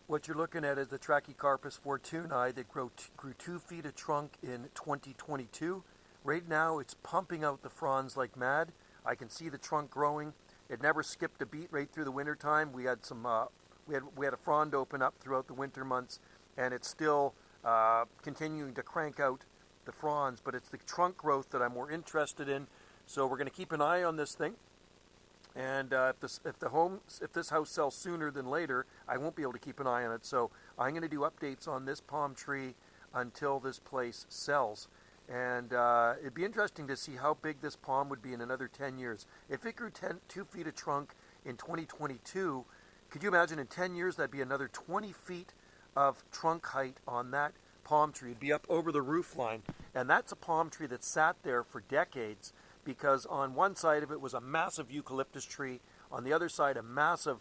What you're looking at is the Trachycarpus fortunei that grew 2 feet of trunk in 2022. Right now it's pumping out the fronds like mad. I can see the trunk growing. It never skipped a beat right through the winter time. We had a frond open up throughout the winter months, and it's still continuing to crank out the fronds, but it's the trunk growth that I'm more interested in. So we're going to keep an eye on this thing. And if this house sells sooner than later, I won't be able to keep an eye on it. So I'm going to do updates on this palm tree until this place sells. And it'd be interesting to see how big this palm would be in another 10 years. If it grew 2 feet of trunk in 2022, could you imagine in 10 years that'd be another 20 feet of trunk height on that palm tree? It'd be up over the roof line. And that's a palm tree that sat there for decades, because on one side of it was a massive eucalyptus tree, on the other side a massive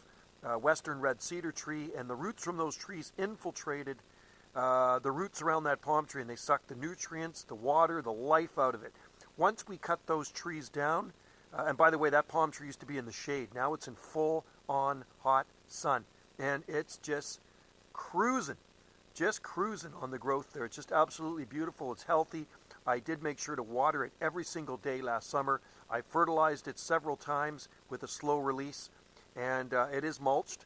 western red cedar tree, and the roots from those trees infiltrated the roots around that palm tree, and they sucked the nutrients, the water, the life out of it. Once we cut those trees down, and by the way, that palm tree used to be in the shade. Now it's in full-on hot sun, and it's just cruising on the growth there. It's just absolutely beautiful. It's healthy. I did make sure to water it every single day last summer. I fertilized it several times with a slow release, and it is mulched.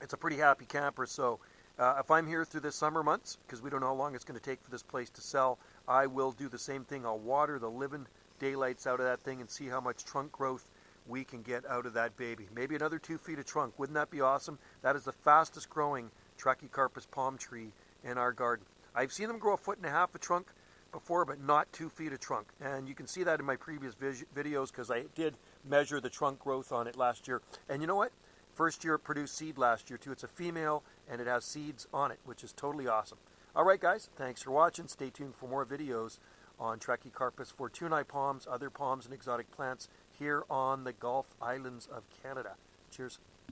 It's a pretty happy camper. So if I'm here through the summer months, because we don't know how long it's going to take for this place to sell, I will do the same thing. I'll water the living daylights out of that thing and see how much trunk growth we can get out of that baby. Maybe another 2 feet of trunk. Wouldn't that be awesome? That is the fastest growing Trachycarpus palm tree in our garden. I've seen them grow 1.5 feet of trunk before, but not 2 feet of trunk. And you can see that in my previous videos, because I did measure the trunk growth on it last year. And you know what? First year it produced seed last year too. It's a female and it has seeds on it, which is totally awesome. All right, guys, thanks for watching. Stay tuned for more videos on Trachycarpus fortunei palms, other palms and exotic plants here on the Gulf Islands of Canada. Cheers.